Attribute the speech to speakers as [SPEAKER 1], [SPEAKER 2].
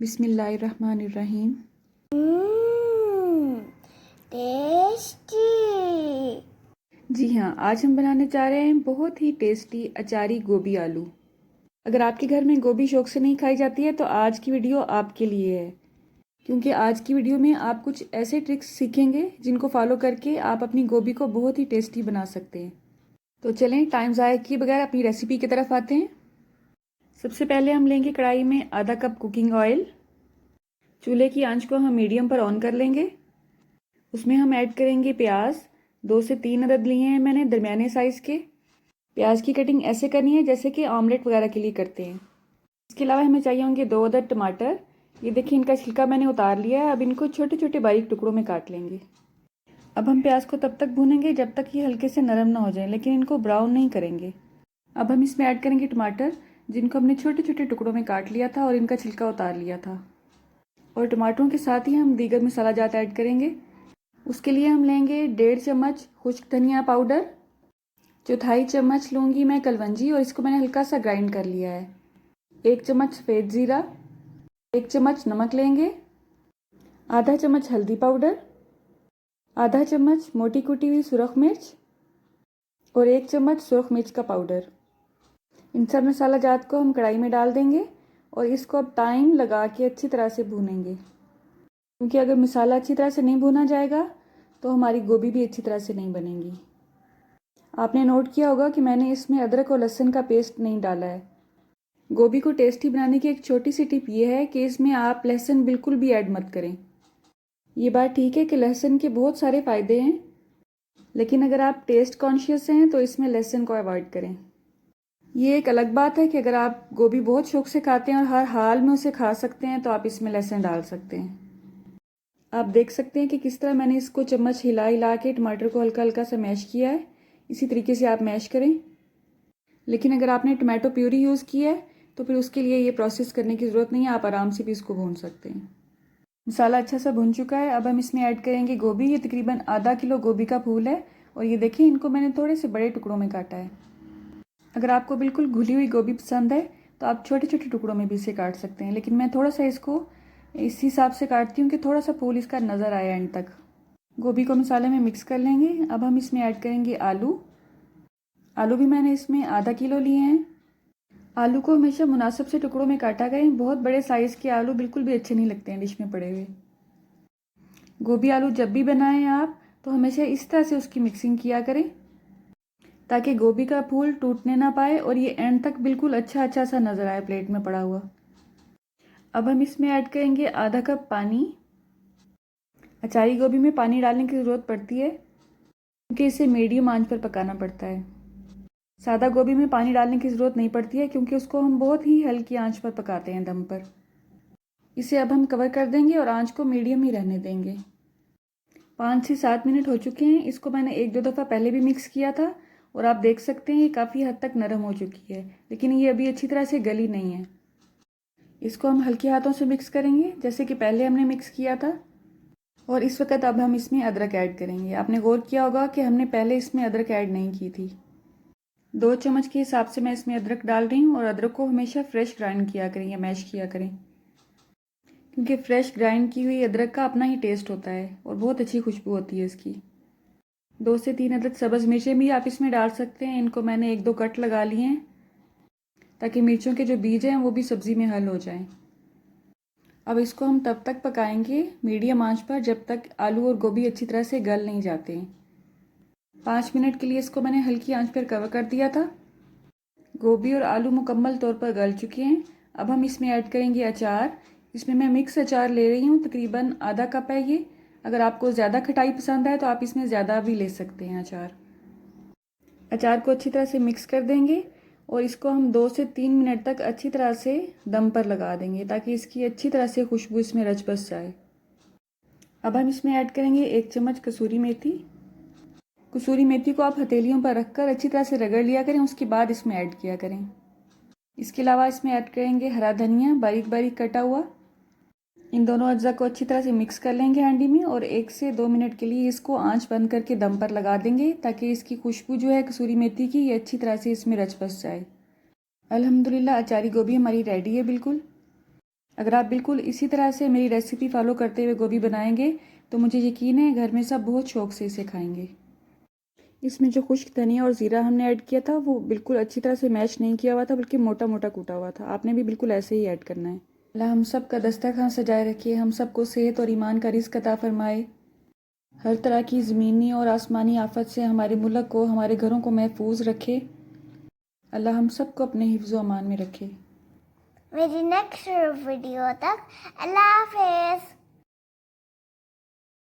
[SPEAKER 1] बिस्मिल्लाहिर्रहमानिर्रहीम।
[SPEAKER 2] टेस्टी।
[SPEAKER 1] जी हाँ, आज हम बनाने जा रहे हैं बहुत ही टेस्टी अचारी गोभी आलू। अगर आपके घर में गोभी शौक से नहीं खाई जाती है तो आज की वीडियो आपके लिए है, क्योंकि आज की वीडियो में आप कुछ ऐसे ट्रिक्स सीखेंगे जिनको फॉलो करके आप अपनी गोभी को बहुत ही टेस्टी बना सकते हैं। तो चलें टाइम ज़ाया किए बगैर अपनी रेसिपी की तरफ आते हैं। सबसे पहले हम लेंगे कढ़ाई में आधा कप कुकिंग ऑयल। चूल्हे की आंच को हम मीडियम पर ऑन कर लेंगे। उसमें हम ऐड करेंगे प्याज। 2 से 3 अदद लिए हैं मैंने दरमियाने साइज़ के। प्याज की कटिंग ऐसे करनी है जैसे कि ऑमलेट वगैरह के लिए करते हैं। इसके अलावा हमें चाहिए होंगे 2 अदद टमाटर। ये देखिए इनका छिलका मैंने उतार लिया है। अब इनको छोटे छोटे बारीक टुकड़ों में काट लेंगे। अब हम प्याज को तब तक भूनेंगे जब तक ये हल्के से नरम ना हो जाए, लेकिन इनको ब्राउन नहीं करेंगे। अब हम इसमें ऐड करेंगे टमाटर, जिनको हमने छोटे छोटे टुकड़ों में काट लिया था और इनका छिलका उतार लिया था। और टमाटरों के साथ ही हम दीगर मसाला जात ऐड करेंगे। उसके लिए हम लेंगे 1.5 चम्मच खुश्क धनिया पाउडर, 1/4 चम्मच लूँगी मैं कलवंजी और इसको मैंने हल्का सा ग्राइंड कर लिया है। 1 चम्मच सफ़ेद ज़ीरा, 1 चम्मच नमक लेंगे, आधा चम्मच हल्दी पाउडर, आधा चम्मच मोटी कुटी हुई सुरख मिर्च और 1 चम्मच सुरख मिर्च का पाउडर। इन सब मसाला जात को हम कढ़ाई में डाल देंगे और इसको अब टाइम लगा के अच्छी तरह से भूनेंगे, क्योंकि अगर मसाला अच्छी तरह से नहीं भुना जाएगा तो हमारी गोभी भी अच्छी तरह से नहीं बनेगी। आपने नोट किया होगा कि मैंने इसमें अदरक और लहसुन का पेस्ट नहीं डाला है। गोभी को टेस्टी बनाने की एक छोटी सी टिप ये है कि इसमें आप लहसुन बिल्कुल भी ऐड मत करें। ये बात ठीक है कि लहसुन के बहुत सारे फ़ायदे हैं, लेकिन अगर आप टेस्ट कॉन्शियस हैं तो इसमें लहसुन को अवॉइड करें। ये एक अलग बात है कि अगर आप गोभी बहुत शौक से खाते हैं और हर हाल में उसे खा सकते हैं तो आप इसमें लहसुन डाल सकते हैं। आप देख सकते हैं कि किस तरह मैंने इसको चम्मच हिला हिला के टमाटर को हल्का हल्का सा मैश किया है। इसी तरीके से आप मैश करें। लेकिन अगर आपने टमाटो प्यूरी यूज़ की है तो फिर उसके लिए ये प्रोसेस करने की ज़रूरत नहीं है, आप आराम से भी इसको भून सकते हैं। मसाला अच्छा सा भुन चुका है। अब हम इसमें ऐड करेंगे गोभी। ये तकरीबन आधा किलो गोभी का फूल है और ये देखिए इनको मैंने थोड़े से बड़े टुकड़ों में काटा है। अगर आपको बिल्कुल घुली हुई गोभी पसंद है तो आप छोटे छोटे टुकड़ों में भी इसे काट सकते हैं, लेकिन मैं थोड़ा सा इसको इस हिसाब से काटती हूँ कि थोड़ा सा फूल इसका नज़र आए एंड तक। गोभी को मसाले में मिक्स कर लेंगे। अब हम इसमें ऐड करेंगे आलू। आलू भी मैंने इसमें आधा किलो लिए हैं। आलू को हमेशा मुनासिब से टुकड़ों में काटा करें। बहुत बड़े साइज़ के आलू बिल्कुल भी अच्छे नहीं लगते हैं डिश में पड़े हुए। गोभी आलू जब भी बनाएं आप तो हमेशा इस तरह से उसकी मिक्सिंग किया करें ताकि गोभी का फूल टूटने ना पाए और ये एंड तक बिल्कुल अच्छा अच्छा सा नज़र आए प्लेट में पड़ा हुआ। अब हम इसमें ऐड करेंगे आधा कप पानी। अचारी गोभी में पानी डालने की ज़रूरत पड़ती है क्योंकि इसे मीडियम आंच पर पकाना पड़ता है। सादा गोभी में पानी डालने की ज़रूरत नहीं पड़ती है क्योंकि उसको हम बहुत ही हल्की आंच पर पकाते हैं दम पर। इसे अब हम कवर कर देंगे और आंच को मीडियम ही रहने देंगे। 5 से 7 मिनट हो चुके हैं। इसको मैंने 1-2 दफ़ा पहले भी मिक्स किया था और आप देख सकते हैं ये काफ़ी हद तक नरम हो चुकी है, लेकिन ये अभी अच्छी तरह से गली नहीं है। इसको हम हल्के हाथों से मिक्स करेंगे जैसे कि पहले हमने मिक्स किया था। और इस वक्त अब हम इसमें अदरक ऐड करेंगे। आपने गौर किया होगा कि हमने पहले इसमें अदरक ऐड नहीं की थी। 2 चम्मच के हिसाब से मैं इसमें अदरक डाल रही हूँ और अदरक को हमेशा फ्रेश ग्राइंड किया करें या मैश किया करें, क्योंकि फ्रेश ग्राइंड की हुई अदरक का अपना ही टेस्ट होता है और बहुत अच्छी खुशबू होती है इसकी। 2 से 3 अदद सब्ज़ मिर्चें भी आप इसमें डाल सकते हैं। इनको मैंने 1-2 कट लगा लिए हैं ताकि मिर्चों के जो बीज हैं वो भी सब्ज़ी में हल हो जाएं। अब इसको हम तब तक पकाएंगे मीडियम आंच पर जब तक आलू और गोभी अच्छी तरह से गल नहीं जाते हैं। 5 मिनट के लिए इसको मैंने हल्की आंच पर कवर कर दिया था। गोभी और आलू मुकम्मल तौर पर गल चुके हैं। अब हम इसमें ऐड करेंगे अचार। इसमें मैं मिक्स अचार ले रही हूँ, तकरीबन आधा कप है ये। अगर आपको ज़्यादा खटाई पसंद है तो आप इसमें ज़्यादा भी ले सकते हैं अचार। अचार को अच्छी तरह से मिक्स कर देंगे और इसको हम 2 से 3 मिनट तक अच्छी तरह से दम पर लगा देंगे ताकि इसकी अच्छी तरह से खुशबू इसमें रच बस जाए। अब हम इसमें ऐड करेंगे 1 चम्मच कसूरी मेथी। कसूरी मेथी को आप हथेलियों पर रखकर अच्छी तरह से रगड़ लिया करें, उसके बाद इसमें ऐड किया करें। इसके अलावा इसमें ऐड करेंगे हरा धनिया बारीक बारीक कटा हुआ। इन दोनों अज्जा को अच्छी तरह से मिक्स कर लेंगे हांडी में और 1 से 2 मिनट के लिए इसको आंच बंद करके दम पर लगा देंगे ताकि इसकी खुशबू जो है कसूरी मेथी की ये अच्छी तरह से इसमें रच बस जाए। अल्हम्दुलिल्लाह अचारी गोभी हमारी रेडी है बिल्कुल। अगर आप बिल्कुल इसी तरह से मेरी रेसिपी फॉलो करते हुए गोभी बनाएंगे तो मुझे यकीन है घर में सब बहुत शौक से इसे खाएंगे। इसमें जो खुश्क धनिया और ज़ीरा हमने ऐड किया था वो बिल्कुल अच्छी तरह से मैश नहीं किया हुआ था, बल्कि मोटा मोटा कूटा हुआ था। आपने भी बिल्कुल ऐसे ही ऐड करना है। अल्लाह हम सब का दस्तरखान सजाए रखे, हम सबको सेहत और ईमान का रिज़्क अता फरमाए। हर तरह की ज़मीनी और आसमानी आफत से हमारे मुल्क को, हमारे घरों को महफूज रखे। अल्लाह हम सबको अपने हिफ्ज़ व अमान में रखे।
[SPEAKER 2] मेरी नेक्स्ट वीडियो तक अल्लाह हाफिज़।